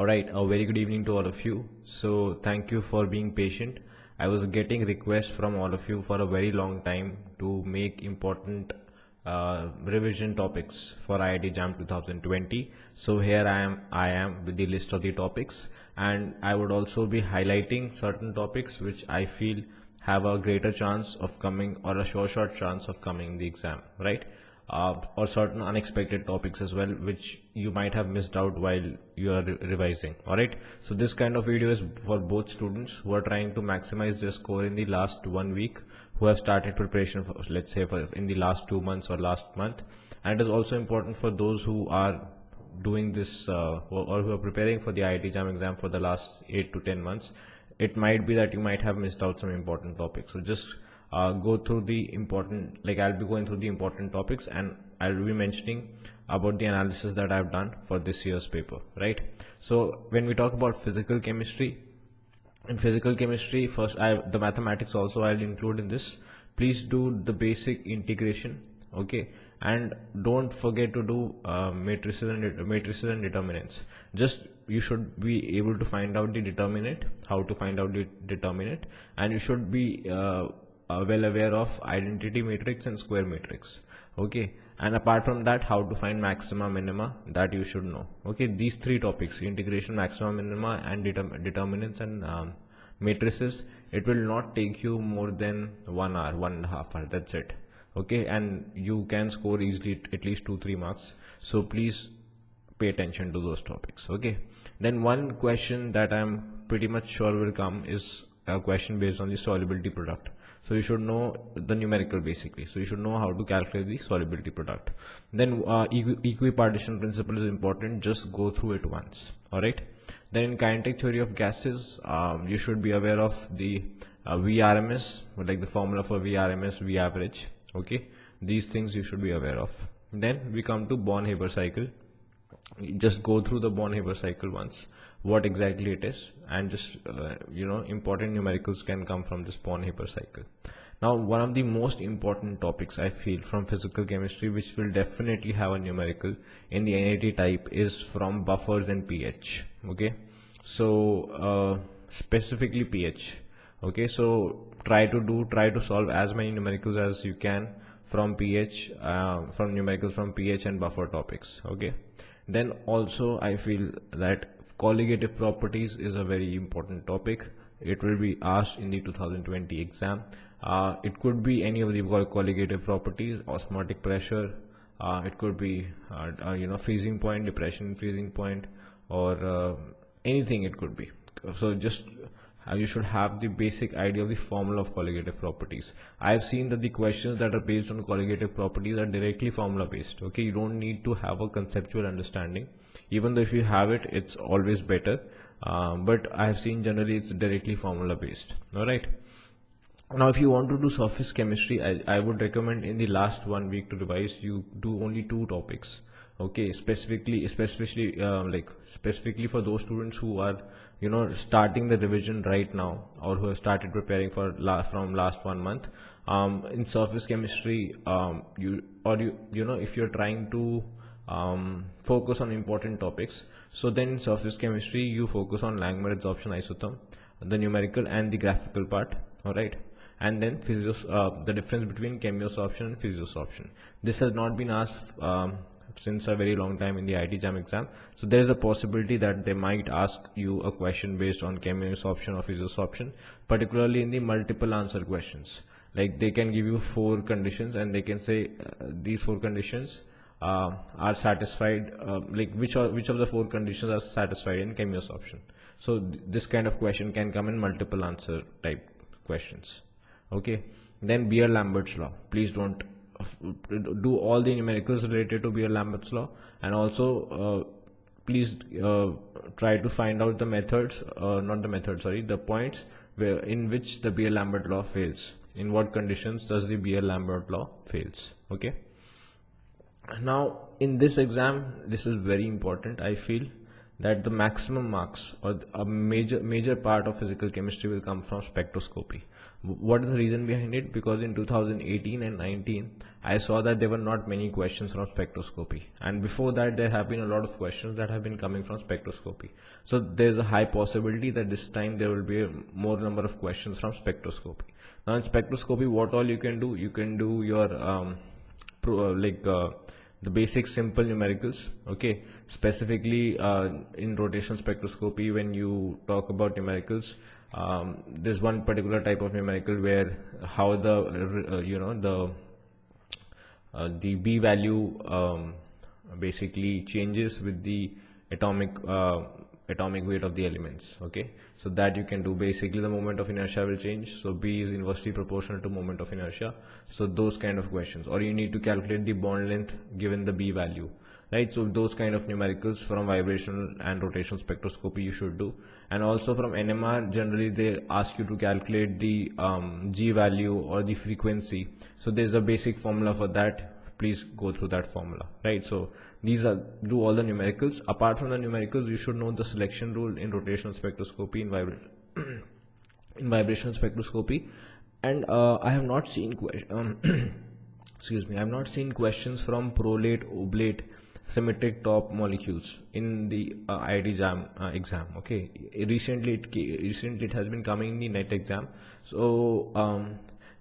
Alright, a very good evening to all of you. So thank you for being patient. I was getting requests from all of you for a very long time to make important revision topics for IIT-JAM 2020. So here I am with the list of the topics, and I would also be highlighting certain topics which I feel have a greater chance of coming, or a short chance of coming in the exam, right? Or certain unexpected topics as well, which you might have missed out while you are revising. All right, so this kind of video is for both students who are trying to maximize their score in the last 1 week, who have started preparation for, let's say, for in the last 2 months or last month, and it is also important for those who are doing this or who are preparing for the IIT-JAM exam for the last 8 to 10 months. It might be that you might have missed out some important topics, so just go through the important, I'll be going through the important topics, and I'll be mentioning about the analysis that I've done for this year's paper, right? So when we talk about physical chemistry, in physical chemistry, first the mathematics also I'll include in this. Please do the basic integration, okay, and don't forget to do matrices and determinants. Just you should be able to find out the determinant, how to find out the determinant, and you should be well aware of identity matrix and square matrix, okay, and apart from that, how to find maxima, minima, that you should know, okay. These three topics, integration, maxima, minima, and determinants and matrices, it will not take you more than 1 hour, 1.5 hours, that's it, okay, and you can score easily at least 2-3 marks. So please pay attention to those topics, okay. Then one question that I'm pretty much sure will come is a question based on the solubility product. So you should know the numerical basically. So you should know how to calculate the solubility product. Then equipartition principle is important. Just go through it once. All right. Then in kinetic theory of gases, you should be aware of the VRMS, like the formula for VRMS, V average. Okay. These things you should be aware of. Then we come to Born-Haber cycle. Just go through the Born-Haber cycle once, what exactly it is, and just important numericals can come from this Born-Haber cycle. Now, one of the most important topics I feel from physical chemistry, which will definitely have a numerical in the NAT type, is from buffers and pH. Okay, so specifically pH. Okay, so try to solve as many numericals as you can from pH, from numericals from pH and buffer topics. Okay. Then also I feel that colligative properties is a very important topic. It will be asked in the 2020 exam. It could be any of the colligative properties, osmotic pressure, it could be freezing point, depression in freezing point, or anything it could be. So just you should have the basic idea of the formula of colligative properties. I've seen that the questions that are based on colligative properties are directly formula based. Okay, you don't need to have a conceptual understanding. Even though if you have it, it's always better. But I've seen generally it's directly formula based. All right. Now, if you want to do surface chemistry, I would recommend in the last 1 week to revise, you do only 2 topics. Okay, specifically for those students who are starting the revision right now, or who have started preparing for from last 1 month. In surface chemistry, if you're trying to focus on important topics, so then in surface chemistry you focus on Langmuir adsorption isotherm, the numerical and the graphical part. All right. And then the difference between chemiosorption and physiosorption. This has not been asked since a very long time in the IIT-JAM exam. So there is a possibility that they might ask you a question based on chemiosorption or physiosorption, particularly in the multiple answer questions. Like they can give you 4 conditions and they can say these 4 conditions are satisfied, which of the 4 conditions are satisfied in chemiosorption. So this kind of question can come in multiple answer type questions. Okay. Then Beer-Lambert's law. Please don't do all the numericals related to Beer-Lambert's law, and also please try to find out the methods, the points in which the Beer-Lambert law fails. In what conditions does the Beer-Lambert law fails? Okay. Now in this exam, this is very important. I feel that the maximum marks, or a major part of physical chemistry, will come from spectroscopy. What is the reason behind it? Because in 2018 and 19, I saw that there were not many questions from spectroscopy, and before that there have been a lot of questions that have been coming from spectroscopy. So there's a high possibility that this time there will be a more number of questions from spectroscopy. Now in spectroscopy, what all you can do your the basic simple numericals. Okay, specifically in rotational spectroscopy, when you talk about numericals, there's one particular type of numerical where how the B value basically changes with the atomic weight of the elements. Okay, so that you can do. Basically the moment of inertia will change, so B is inversely proportional to moment of inertia. So those kind of questions, or you need to calculate the bond length given the B value, right? So those kind of numericals from vibrational and rotational spectroscopy you should do. And also from NMR, generally they ask you to calculate the G value or the frequency. So there's a basic formula for that. Please go through that formula, right? So these are do all the numericals. Apart from the numericals, you should know the selection rule in rotational spectroscopy, in vibrational spectroscopy. And I have not seen excuse me, I have not seen questions from prolate, oblate, symmetric top molecules in the IIT-JAM exam. Okay, recently it has been coming in the NET exam. So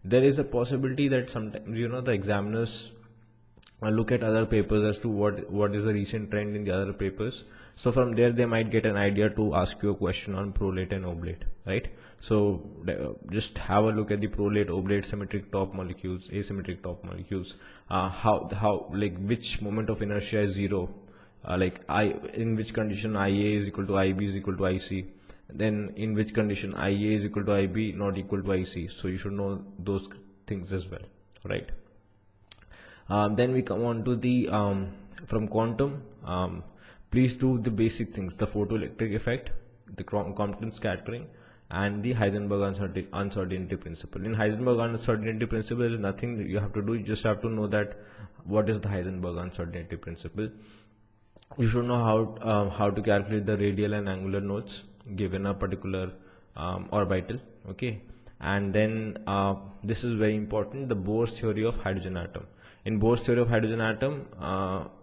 there is a possibility that sometimes the examiners look at other papers as to what is the recent trend in the other papers. So from there they might get an idea to ask you a question on prolate and oblate, right? So just have a look at the prolate, oblate, symmetric top molecules, asymmetric top molecules. How like which moment of inertia is zero, in which condition IA is equal to IB is equal to IC, then in which condition IA is equal to IB not equal to IC. So you should know those things as well, right? Then we come on to the from quantum. Please do the basic things: the photoelectric effect, the Compton scattering, and the Heisenberg uncertainty principle. In Heisenberg uncertainty principle, there is nothing you have to do. You just have to know that what is the Heisenberg uncertainty principle. You should know how to calculate the radial and angular nodes given a particular orbital. Okay, and then this is very important: the Bohr's theory of hydrogen atom. In Bohr's theory of hydrogen atom,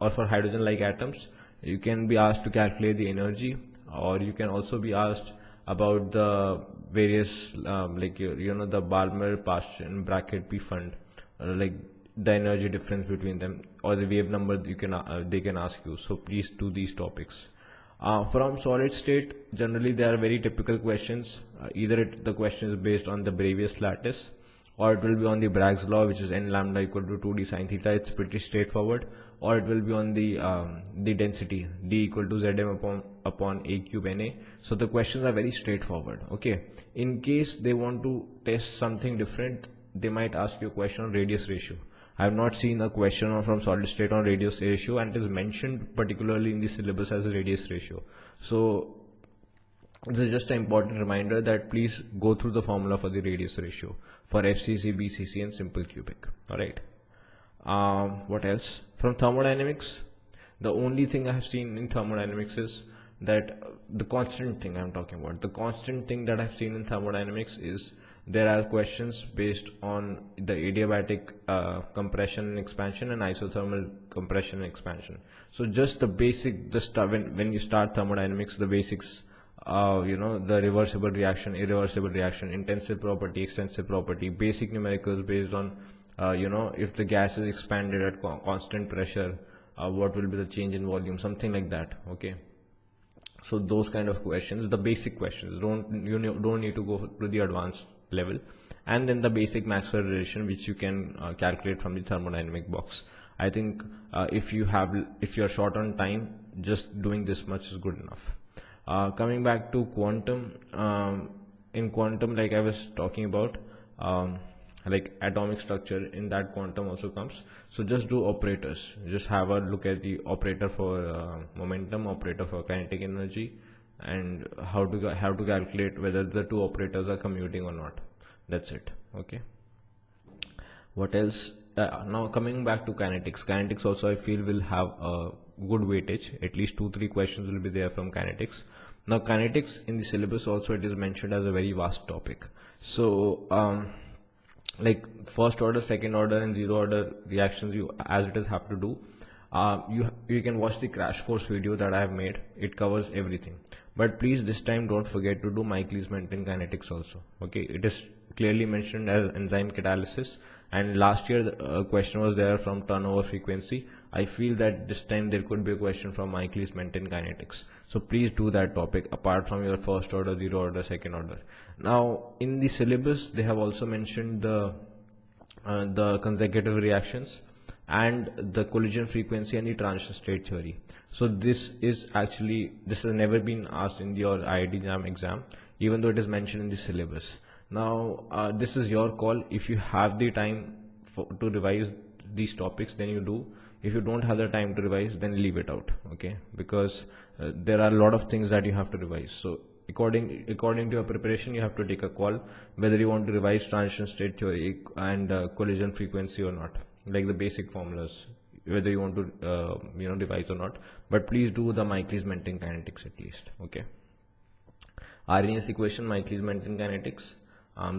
or for hydrogen-like atoms, you can be asked to calculate the energy, or you can also be asked about the various the Balmer-Paschen bracket P fund, like the energy difference between them, or the wave number they can ask you. So please do these topics. From solid state, generally there are very typical questions. Either the question is based on the Bravais lattice, or it will be on the Bragg's law, which is n lambda equal to 2d sine theta. It's pretty straightforward. Or it will be on the density, d equal to zm upon a cube na. So the questions are very straightforward. Okay, in case they want to test something different, they might ask you a question on radius ratio. I have not seen a question from solid state on radius ratio, and it is mentioned particularly in the syllabus as a radius ratio. So this is just an important reminder that please go through the formula for the radius ratio for FCC, BCC, and simple cubic. All right. What else? From thermodynamics, the only thing I have seen in thermodynamics is that the constant thing I'm talking about. The constant thing that I've seen in thermodynamics is there are questions based on the adiabatic compression and expansion and isothermal compression and expansion. So just the basic, when you start thermodynamics, the basics, the reversible reaction, irreversible reaction, intensive property, extensive property, basic numericals based on if the gas is expanded at constant pressure, what will be the change in volume, something like that. Okay, so those kind of questions, the basic questions, don't need to go to the advanced level. And then the basic Maxwell relation, which you can calculate from the thermodynamic box. I think if you're short on time, just doing this much is good enough. Coming back to quantum, in quantum, like I was talking about, like atomic structure in that quantum also comes. So just do operators. Just have a look at the operator for momentum, operator for kinetic energy, and how to calculate whether the two operators are commuting or not. That's it. Okay. What else? Now coming back to kinetics. Kinetics also I feel will have a good weightage. At least 2-3 questions will be there from kinetics. Now kinetics in the syllabus also it is mentioned as a very vast topic. So like first order, second order, and zero order reactions you as it is have to do. You can watch the crash course video that I have made. It covers everything. But please this time don't forget to do Michaelis Menten Kinetics also. Okay, it is clearly mentioned as enzyme catalysis. And last year the question was there from turnover frequency. I feel that this time there could be a question from Michaelis Menten Kinetics. So please do that topic apart from your first order, zero order, second order. Now in the syllabus they have also mentioned the consecutive reactions and the collision frequency and the transition state theory. So this has never been asked in your IIT-JAM exam, even though it is mentioned in the syllabus. Now this is your call. If you have the time to revise these topics, then you do. If you don't have the time to revise, then leave it out, okay? Because there are a lot of things that you have to revise. So according to your preparation, you have to take a call whether you want to revise transition state theory and collision frequency or not, like the basic formulas, whether you want to revise or not. But please do the Michaelis Menten Kinetics at least, okay? Arrhenius equation, Michaelis Menten Kinetics,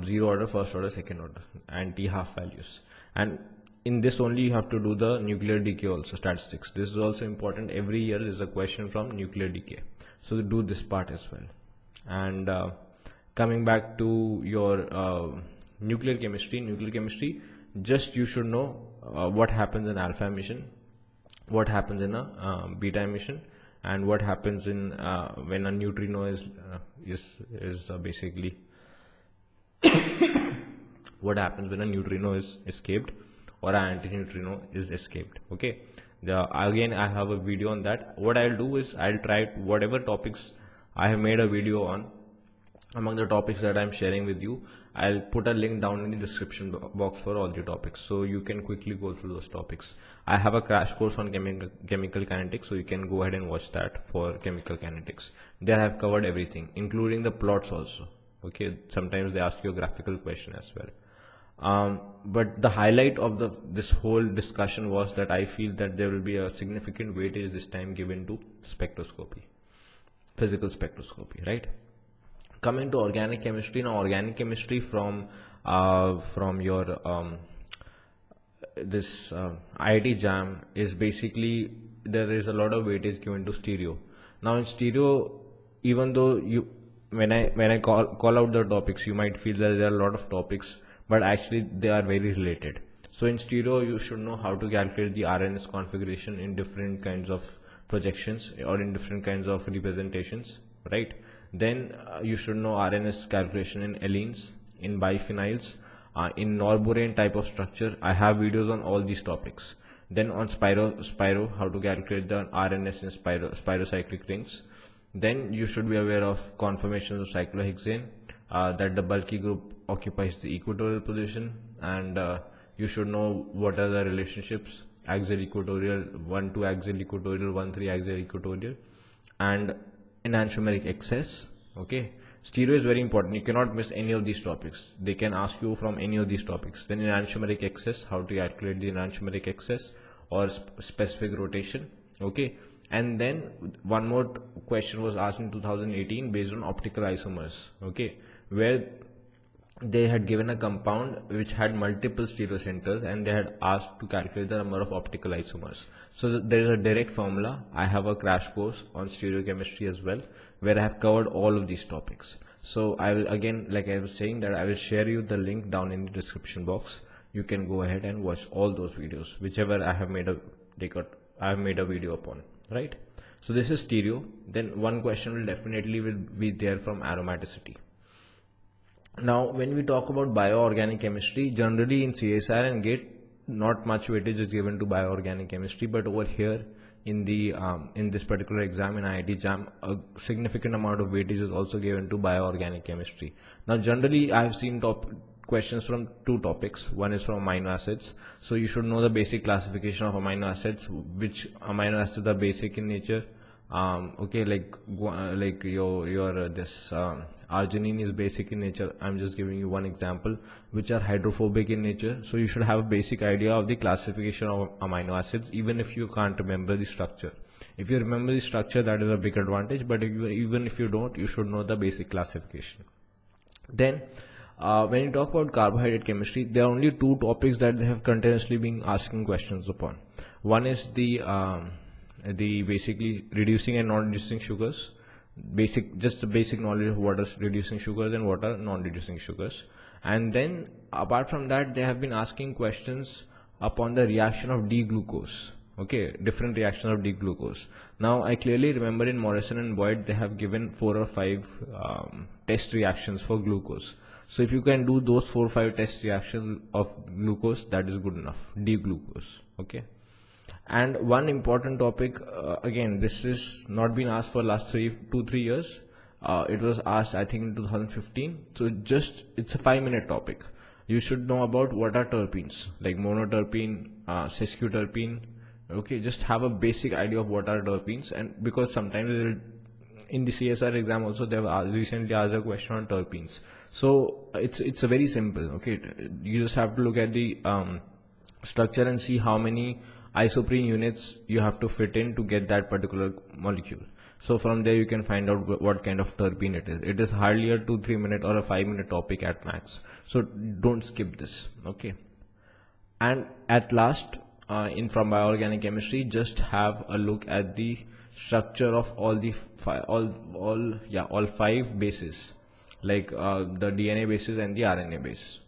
zero order, first order, second order, and T half values. And in this only you have to do the nuclear decay also, statistics. This is also important. Every year there is a question from nuclear decay, so do this part as well. And coming back to your nuclear chemistry, just you should know what happens in alpha emission, what happens in a beta emission, and what happens in when a neutrino is basically what happens when a neutrino is escaped or an antineutrino is escaped, okay? Again I have a video on that. What I'll do is I'll try whatever topics I have made a video on. Among the topics that I'm sharing with you, I'll put a link down in the description box for all the topics, so you can quickly go through those topics. I have a crash course on chemical kinetics, so you can go ahead and watch that for chemical kinetics. There I have covered everything, including the plots also, okay? Sometimes they ask you a graphical question as well. But the highlight of this whole discussion was that I feel that there will be a significant weightage this time given to spectroscopy, physical spectroscopy, right? Coming to organic chemistry, now organic chemistry from your IIT-JAM is basically, there is a lot of weightage given to stereo. Now in stereo, even though when I call out the topics, you might feel that there are a lot of topics, but actually they are very related. So in stereo you should know how to calculate the RNS configuration in different kinds of projections or in different kinds of representations, right? Then you should know RNS calculation in allenes, in biphenyls, in norborane type of structure. I have videos on all these topics. Then on spiro, how to calculate the RNS in spirocyclic rings. Then you should be aware of conformations of cyclohexane, that the bulky group occupies the equatorial position, and you should know what are the relationships: axial equatorial, 1 2 axial equatorial, 1 3 axial equatorial, and enantiomeric excess, okay? Stereo is very important. You cannot miss any of these topics. They can ask you from any of these topics. Then enantiomeric excess, how to calculate the enantiomeric excess or specific rotation, okay? And then one more question was asked in 2018 based on optical isomers, okay, where they had given a compound which had multiple stereocenters and they had asked to calculate the number of optical isomers. So there is a direct formula. I have a crash course on stereochemistry as well, where I have covered all of these topics. So I will, again, like I was saying, that I will share you the link down in the description box. You can go ahead and watch all those videos, whichever I have made a video upon, right? So this is stereo. Then one question will definitely be there from aromaticity. Now when we talk about bioorganic chemistry, generally in CSR and GATE not much weightage is given to bioorganic chemistry, but over here in this particular exam in IIT-JAM, a significant amount of weightage is also given to bioorganic chemistry. Now generally I have seen questions from two topics. One is from amino acids, so you should know the basic classification of amino acids, which amino acids are basic in nature. Okay, like your this arginine is basic in nature. I'm just giving you one example, which are hydrophobic in nature. So you should have a basic idea of the classification of amino acids, even if you can't remember the structure. If you remember the structure, that is a big advantage, but even if you don't, you should know the basic classification. Then When you talk about carbohydrate chemistry, there are only two topics that they have continuously been asking questions upon. One is the basically reducing and non-reducing sugars, just the basic knowledge of what is reducing sugars and what are non-reducing sugars. And then apart from that, they have been asking questions upon the reaction of D-glucose. Okay, different reactions of D-glucose. Now I clearly remember in Morrison and Boyd they have given 4 or 5 test reactions for glucose. So if you can do those 4 or 5 test reactions of glucose, that is good enough. D-glucose. Okay. And one important topic, again, this is not been asked for last 2-3 years. It was asked, I think, in 2015. So it's a 5-minute topic. You should know about what are terpenes, like monoterpene, sesquiterpene. Okay, just have a basic idea of what are terpenes, and because sometimes in the CSR exam also they have recently asked a question on terpenes. So it's a very simple. Okay, you just have to look at the structure and see how many isoprene units you have to fit in to get that particular molecule. So from there you can find out what kind of terpene it is. It is hardly a 2-3 minute or a 5-minute topic at max. So don't skip this. Okay. And at last, from bioorganic chemistry, just have a look at the structure of all 5 bases, like the DNA bases and the RNA base.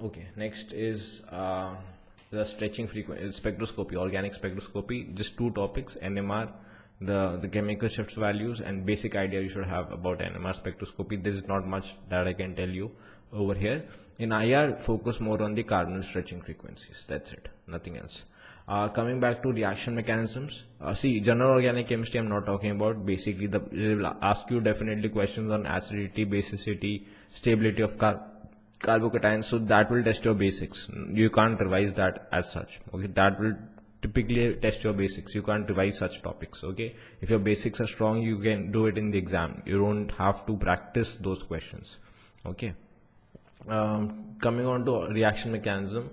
Okay. Next is the stretching frequency spectroscopy, organic spectroscopy. Just 2 topics: NMR, the chemical shifts values, and basic idea you should have about NMR spectroscopy. There is not much that I can tell you over here. In IR, focus more on the carbonyl stretching frequencies. That's it, nothing else. Coming back to reaction mechanisms, see, general organic chemistry I'm not talking about. Basically, they will ask you definitely questions on acidity, basicity, stability of carbocations. So that will test your basics. You can't revise that as such. Okay, that will typically test your basics. You can't revise such topics. Okay, if your basics are strong, you can do it in the exam. You don't have to practice those questions. Okay. Coming on to reaction mechanism,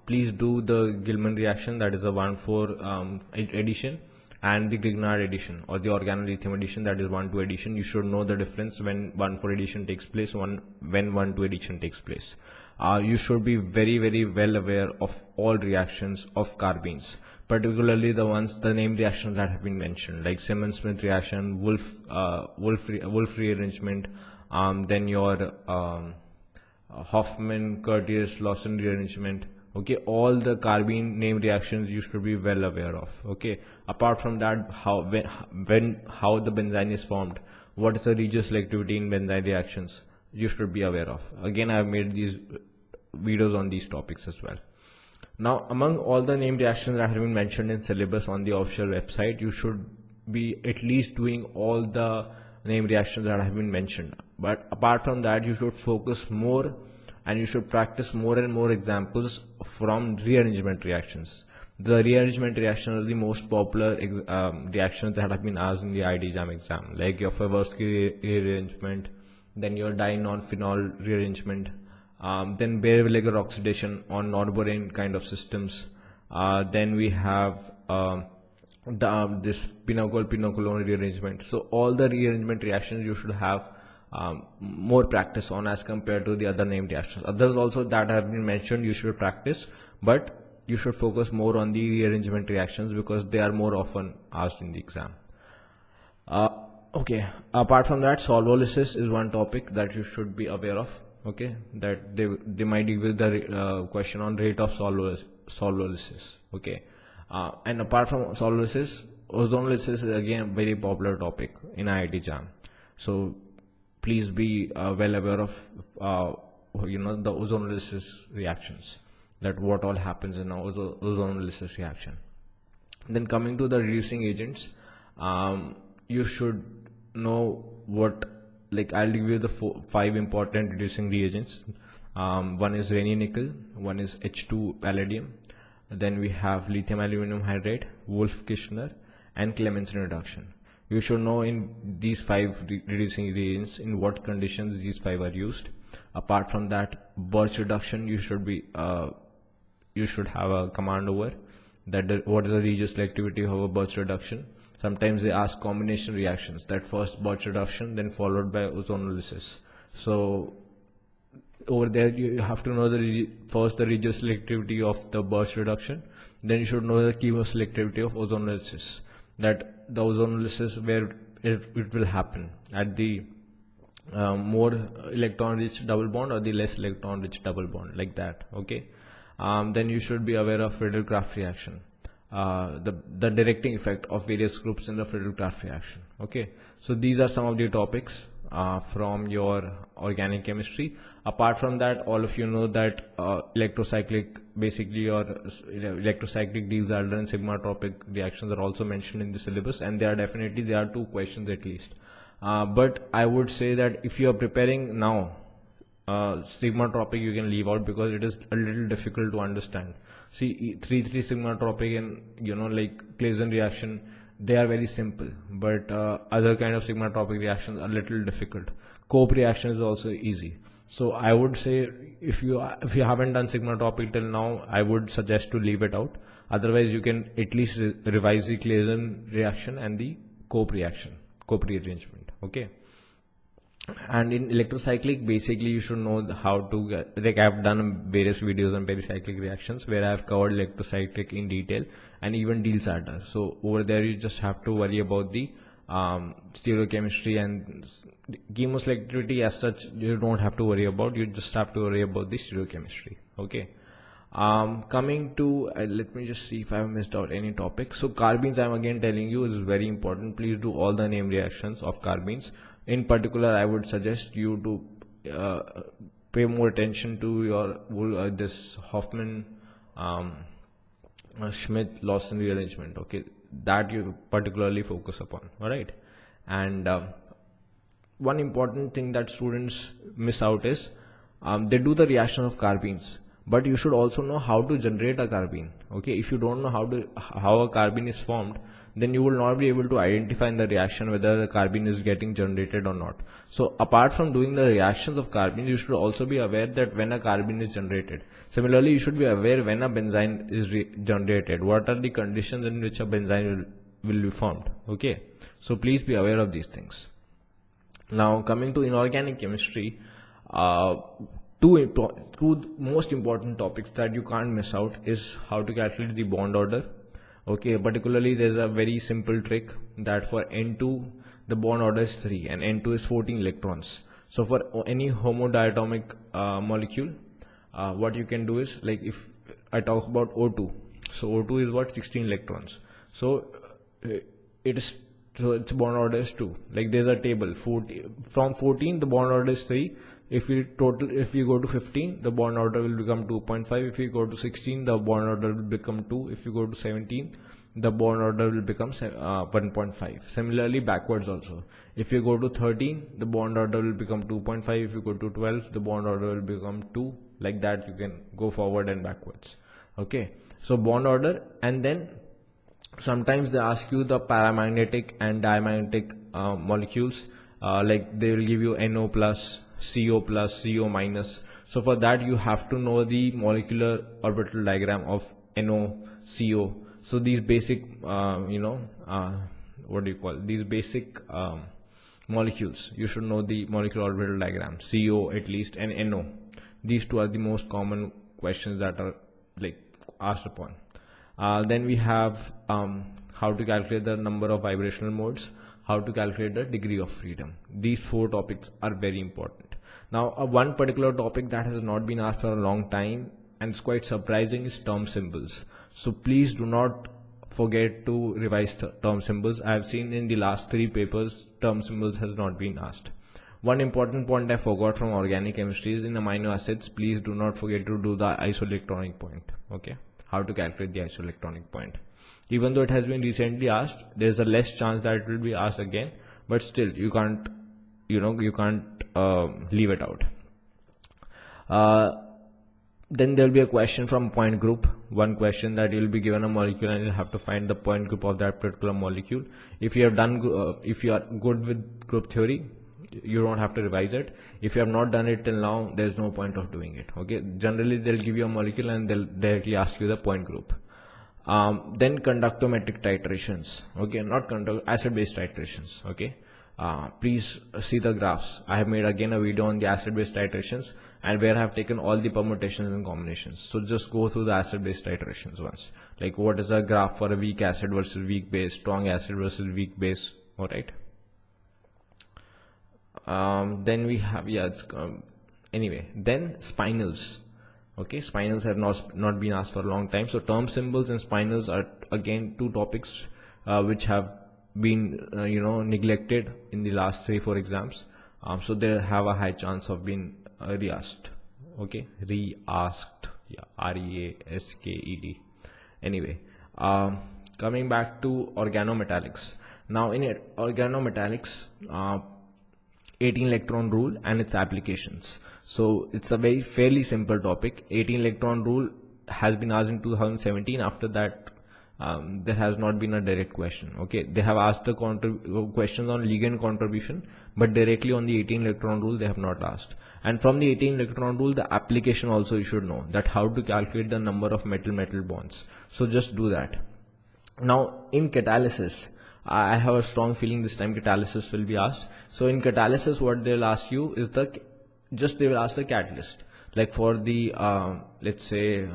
please do the Gilman reaction, that is a 1,4 addition, and the Grignard addition or the organolithium addition, that is 1,2 addition. You should know the difference when 1,4 addition takes place, when 1,2 addition takes place. You should be very, very well aware of all reactions of carbenes, particularly the named reactions that have been mentioned, like Simmons-Smith reaction, Wolff rearrangement, then your Hoffman-Curtius-Lawson rearrangement. Okay, all the carbene name reactions you should be well aware of. Okay, apart from that, how the benzene is formed, what is the regioselectivity in benzene reactions, you should be aware of. Again, I have made these videos on these topics as well. Now, among all the named reactions that have been mentioned in syllabus on the official website, you should be at least doing all the named reactions that have been mentioned. But apart from that, you should focus more and you should practice more and more examples from rearrangement reactions. The rearrangement reactions are the most popular reactions that have been asked in the IIT-JAM exam, like your Favorsky rearrangement, then your di-non-phenol rearrangement, then Baeyer-Villiger oxidation on norborane kind of systems. Then we have this pinocol-pinocolone rearrangement. So all the rearrangement reactions you should have more practice on as compared to the other named reactions. Others also that have been mentioned you should practice, but you should focus more on the rearrangement reactions because they are more often asked in the exam. Okay, apart from that, solvolysis is one topic that you should be aware of. Okay, that they might give you the question on rate of solvolysis. Okay, and apart from solvolysis, ozonolysis is again a very popular topic in IIT-JAM. So please be well aware of the ozonolysis reactions, that what all happens in an ozonolysis reaction. Then coming to the reducing agents, you should know what, like I'll give you the 5 important reducing reagents. One is Raney nickel, one is H2 palladium, then we have lithium aluminum hydride, Wolff-Kishner, and Clemmensen reduction. You should know in these 5 reducing reagents in what conditions these 5 are used. Apart from that, Birch reduction you should have a command over that what is the regioselectivity of a Birch reduction. Sometimes they ask combination reactions, that first Birch reduction then followed by ozonolysis. So over there you have to know first the regioselectivity of the burst reduction, then you should know the chemoselectivity of ozonolysis, that the ozonolysis where it will happen at the more electron rich double bond or the less electron rich double bond, like that. Okay. Then you should be aware of Friedel-Crafts reaction, the directing effect of various groups in the Friedel-Crafts reaction. Okay, so these are some of the topics from your organic chemistry. Apart from that, all of you know that electrocyclic, basically your electrocyclic d-Zalder and sigmatropic reactions are also mentioned in the syllabus, and there are 2 questions at least. But I would say that if you are preparing now, sigmatropic you can leave out because it is a little difficult to understand. See, 3,3 sigmatropic and like Claisen reaction, they are very simple, but other kind of sigmatropic reactions are a little difficult. Cope reaction is also easy. So I would say if you haven't done sigmatropic till now, I would suggest to leave it out. Otherwise, you can at least revise the Claisen reaction and the Cope reaction, Cope rearrangement. Okay. And in electrocyclic, basically you should know how to get, like I've done various videos on pericyclic reactions where I've covered electrocyclic in detail and even d-Zalder. So over there you just have to worry about the stereochemistry and chemoselectivity as such. You don't have to worry about, you just have to worry about the stereochemistry. Okay. Coming to let me just see if I have missed out any topic. So carbenes, I'm again telling you, is very important. Please do all the name reactions of carbenes. In particular, I would suggest you to pay more attention to your this Hoffman Schmidt Lawson rearrangement. Okay, that you particularly focus upon. All right. And one important thing that students miss out is they do the reaction of carbenes, but you should also know how to generate a carbene. Okay, if you don't know how a carbene is formed, then you will not be able to identify in the reaction whether the carbene is getting generated or not. So apart from doing the reactions of carbene, you should also be aware that when a carbene is generated. Similarly, you should be aware when a benzene is generated. What are the conditions in which a benzene will be formed? Okay, so please be aware of these things. Now coming to inorganic chemistry, two most important topics that you can't miss out is how to calculate the bond order. Okay, particularly there's a very simple trick that for N2 the bond order is 3 and N2 is 14 electrons. So for any homodiatomic molecule, what you can do is, like if I talk about O2, so O2 is what, 16 electrons. So its bond order is 2. Like there's a table, from 14 the bond order is 3. If you go to 15, the bond order will become 2.5. If you go to 16, the bond order will become 2. If you go to 17, the bond order will become 1.5. Similarly, backwards also. If you go to 13, the bond order will become 2.5. If you go to 12, the bond order will become 2. Like that, you can go forward and backwards. Okay. So bond order, and then sometimes they ask you the paramagnetic and diamagnetic molecules. Like they will give you NO plus, CO plus, CO minus. So for that you have to know the molecular orbital diagram of NO, CO. So these basic, these basic molecules, you should know the molecular orbital diagram, CO at least, and NO. These two are the most common questions that are like asked upon. Then we have how to calculate the number of vibrational modes, how to calculate the degree of freedom. These 4 topics are very important. Now, one particular topic that has not been asked for a long time and it's quite surprising is term symbols. So please do not forget to revise term symbols. I have seen in the last 3 papers, term symbols has not been asked. One important point I forgot from organic chemistry is in amino acids, please do not forget to do the isoelectronic point. Okay, how to calculate the isoelectronic point. Even though it has been recently asked, there's a less chance that it will be asked again, but still you can't leave it out. Then there will be a question from point group. One question that you will be given a molecule and you'll have to find the point group of that particular molecule. If you have done, if you are good with group theory, you don't have to revise it. If you have not done it till now, there's no point of doing it. Okay, generally they'll give you a molecule and they'll directly ask you the point group. Then conductometric titrations. Okay, not acid-base titrations. Okay. Please see the graphs. I have made again a video on the acid-base titrations, and where I have taken all the permutations and combinations. So just go through the acid-base iterations once. Like what is a graph for a weak acid versus weak base, strong acid versus weak base, alright. Then we have, anyway, then spinels. Okay, spinels have not been asked for a long time. So term symbols and spinels are again two topics which have been neglected in the last 3-4 exams. So they have a high chance of being re-asked. Okay, re-asked, yeah, R-E-A-S-K-E-D. Anyway, coming back to organometallics. Now in organometallics, 18 electron rule and its applications. So it's a very fairly simple topic. 18 electron rule has been asked in 2017. After that, there has not been a direct question. Okay, they have asked the questions on ligand contribution, but directly on the 18 electron rule they have not asked. And from the 18 electron rule, the application also you should know, that how to calculate the number of metal-metal bonds. So just do that. Now in catalysis, I have a strong feeling this time catalysis will be asked. So in catalysis, what they'll ask you is they will ask the catalyst. Like for the let's say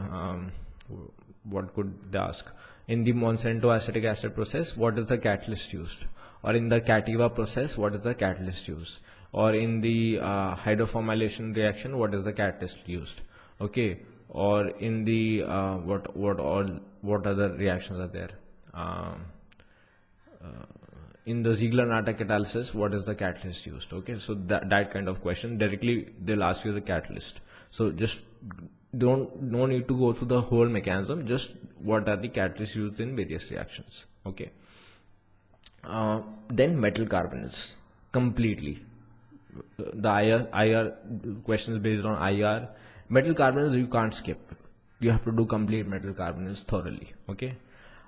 what could they ask? In the Monsanto acetic acid process, what is the catalyst used? Or in the Cativa process, what is the catalyst used? Or in the hydroformylation reaction, what is the catalyst used? Okay. Or in the what other reactions are there? In the Ziegler-Natta catalysis, what is the catalyst used? Okay, so that kind of question directly they'll ask you the catalyst. So just no need to go through the whole mechanism, just what are the catalysts used in various reactions. Okay. Then metal carbonyls completely. The IR questions based on IR. Metal carbonyls you can't skip. You have to do complete metal carbonyls thoroughly. Okay.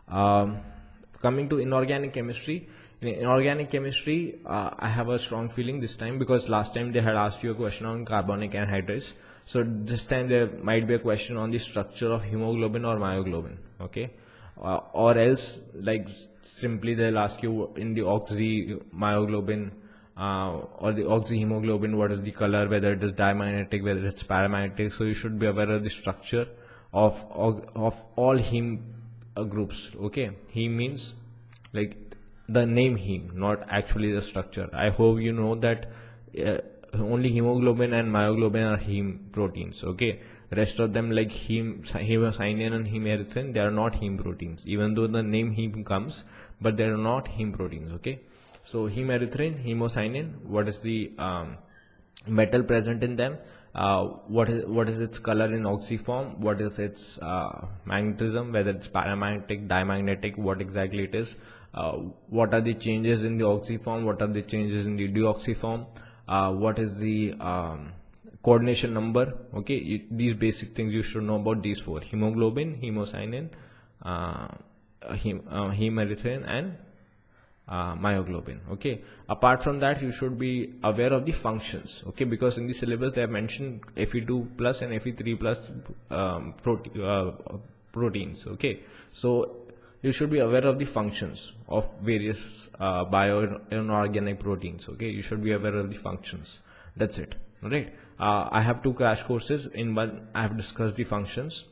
Coming to inorganic chemistry. In inorganic chemistry, I have a strong feeling this time, because last time they had asked you a question on carbonic anhydrase. So this time there might be a question on the structure of hemoglobin or myoglobin. Okay. Or else, like simply they'll ask you in the oxy myoglobin or the oxy hemoglobin, what is the color, whether it is diamagnetic, whether it's paramagnetic. So you should be aware of the structure of all heme groups. Okay, heme means like the name heme, not actually the structure. I hope you know that only hemoglobin and myoglobin are heme proteins. Okay, rest of them like hemocyanin and hemerythrin, they are not heme proteins, even though the name heme comes, but they are not heme proteins. Okay, so hemerythrin, hemocyanin, what is the metal present in them? What is its color in oxy form? What is its magnetism, whether it's paramagnetic, diamagnetic, what exactly it is? What are the changes in the oxy form? What are the changes in the deoxy form? What is the coordination number? Okay, these basic things you should know about these four: hemoglobin, hemocyanin, hemerythrin, and myoglobin. Okay, apart from that, you should be aware of the functions. Okay, because in the syllabus they have mentioned Fe2 plus and Fe3 plus proteins. Okay, so you should be aware of the functions of various bioinorganic proteins. Okay, you should be aware of the functions. That's it. All right. I have 2 crash courses. In one, I have discussed the functions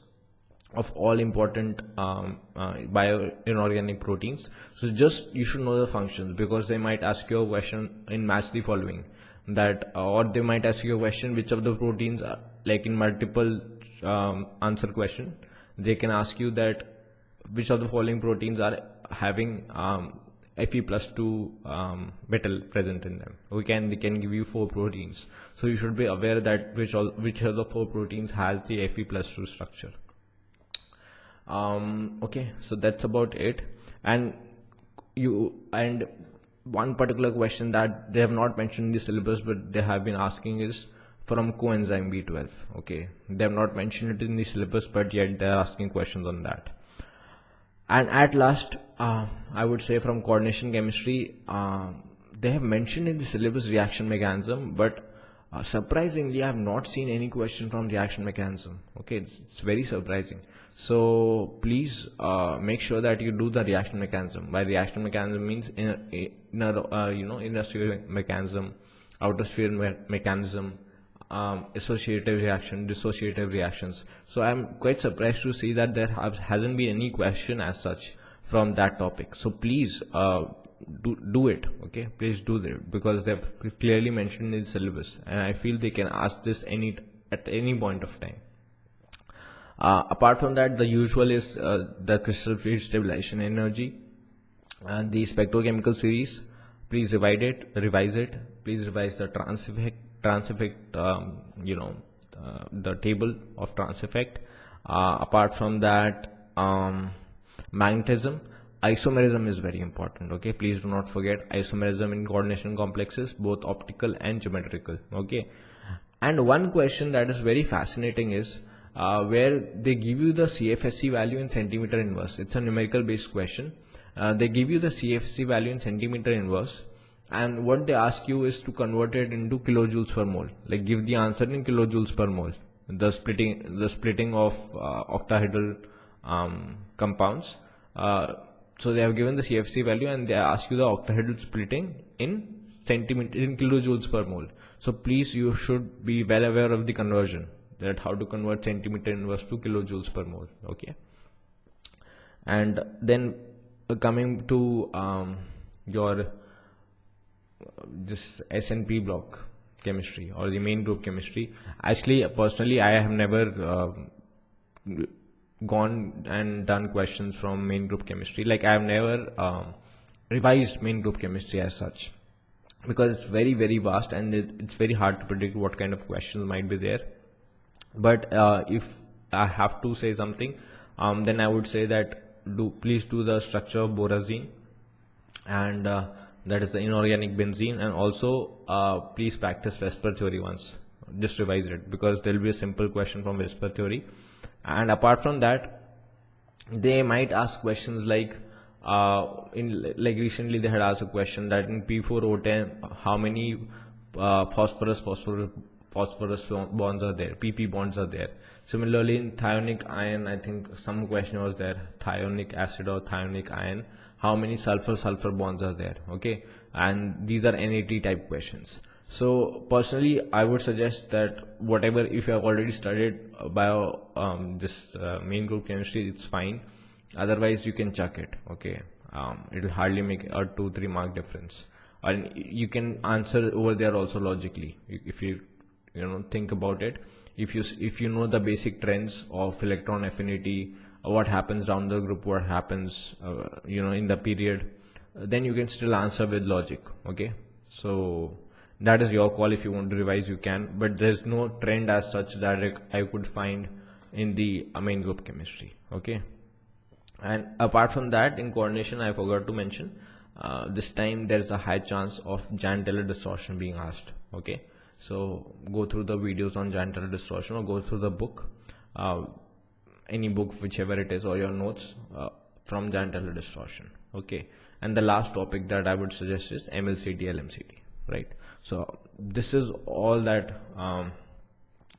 of all important bioinorganic proteins. So just you should know the functions, because they might ask you a question in match the following, that or they might ask you a question which of the proteins are, like in multiple answer question, they can ask you that which of the following proteins are having Fe plus 2 metal present in them. They can give you 4 proteins. So you should be aware that which of the 4 proteins has the Fe plus 2 structure. Okay, so that's about it. And one particular question that they have not mentioned in the syllabus but they have been asking is from coenzyme B12. Okay, they have not mentioned it in the syllabus, but yet they are asking questions on that. And at last, I would say from coordination chemistry, they have mentioned in the syllabus reaction mechanism, but surprisingly, I have not seen any question from reaction mechanism. Okay, it's very surprising. So please make sure that you do the reaction mechanism. By reaction mechanism means inner sphere mechanism, outer sphere mechanism, associative reaction, dissociative reactions. So I'm quite surprised to see that there hasn't been any question as such from that topic. So please do it, okay? Please do that, because they've clearly mentioned in the syllabus, and I feel they can ask this at any point of time. Apart from that, the usual is the crystal field stabilization energy and the spectrochemical series. Please revise it. Please revise the trans effect, the table of trans effect. Apart from that, magnetism, isomerism is very important, okay? Please do not forget isomerism in coordination complexes, both optical and geometrical, okay? And one question that is very fascinating is where they give you the CFSE value in centimeter inverse. It's a numerical based question. They give you the CFSE value in centimeter inverse, and what they ask you is to convert it into kilojoules per mole. Like, give the answer in kilojoules per mole. The splitting of octahedral compounds. So they have given the CFSE value, and they ask you the octahedral splitting in kilojoules per mole. So please, you should be well aware of the conversion, that how to convert centimeter inverse to kilojoules per mole, okay? And then coming to your this SNP block chemistry or the main group chemistry. Actually, personally, I have never gone and done questions from main group chemistry. Like, I have never revised main group chemistry as such, because it's very, very vast, and it's very hard to predict what kind of questions might be there. But if I have to say something, then I would say that please do the structure of borazine, and that is the inorganic benzene, and also please practice Vesper theory once. Just revise it, because there will be a simple question from Vesper theory. And apart from that, they might ask questions like recently they had asked a question that in P4O10 how many phosphorus bonds are there, pp bonds are there. Similarly, in thionic ion, I think some question was there, thionic acid or thionic ion, how many sulfur bonds are there, okay? And these are NAT type questions. So personally, I would suggest that whatever, if you have already studied bio main group chemistry, it's fine. Otherwise, you can chuck it, okay? It will hardly make a 2-3 mark difference, and you can answer over there also logically if you think about it. If you know the basic trends of electron affinity, what happens down the group, what happens in the period, then you can still answer with logic, okay? So that is your call. If you want to revise, you can, but there's no trend as such that I could find in the main group chemistry, okay? And apart from that, in coordination, I forgot to mention, this time there's a high chance of Jahn-Teller distortion being asked, okay? So go through the videos on Jahn-Teller distortion, or go through the book, any book, whichever it is, or your notes from Jahn-Teller distortion, okay? And the last topic that I would suggest is MLCT, LMCT, right? So this is all that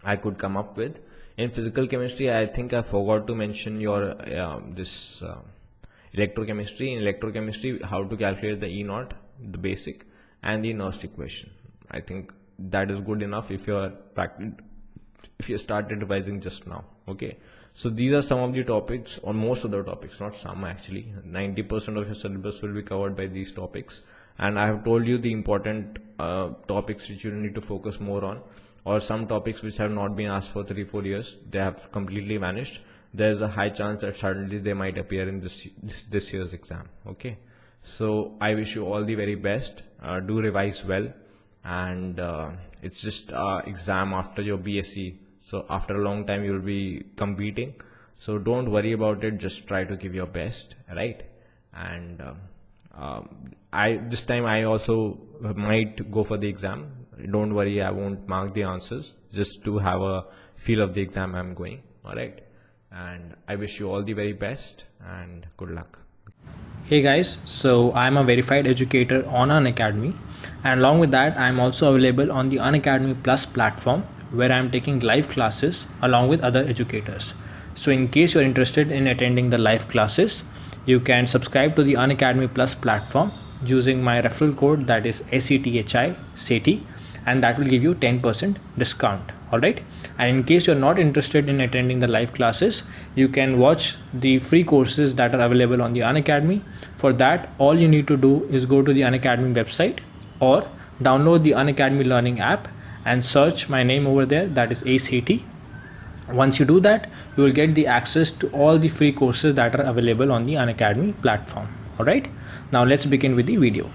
I could come up with. In physical chemistry, I think I forgot to mention your electrochemistry. In electrochemistry, how to calculate the E0, the basic, and the Nernst equation. I think that is good enough if you started revising just now, okay? So these are some of the topics, or most of the topics, not some actually. 90% of your syllabus will be covered by these topics, and I have told you the important topics which you need to focus more on, or some topics which have not been asked for 3-4 years, they have completely vanished. There's a high chance that suddenly they might appear in this year's exam, okay? So I wish you all the very best. Do revise well, and it's just exam after your BSc, so after a long time you will be competing, so don't worry about it. Just try to give your best, right? And this time I also might go for the exam. Don't worry, I won't mark the answers, just to have a feel of the exam I'm going. All right, and I wish you all the very best and good luck. Hey guys, so I'm a verified educator on Unacademy, and along with that I'm also available on the Unacademy Plus platform, where I'm taking live classes along with other educators. So in case you're interested in attending the live classes, you can subscribe to the Unacademy Plus platform using my referral code, that is SETHI, and that will give you 10% discount. Alright, and in case you're not interested in attending the live classes, you can watch the free courses that are available on the Unacademy. For that, all you need to do is go to the Unacademy website or download the Unacademy Learning app and search my name over there, that is ACT. Once you do that, you will get the access to all the free courses that are available on the Unacademy platform. Alright, now let's begin with the video.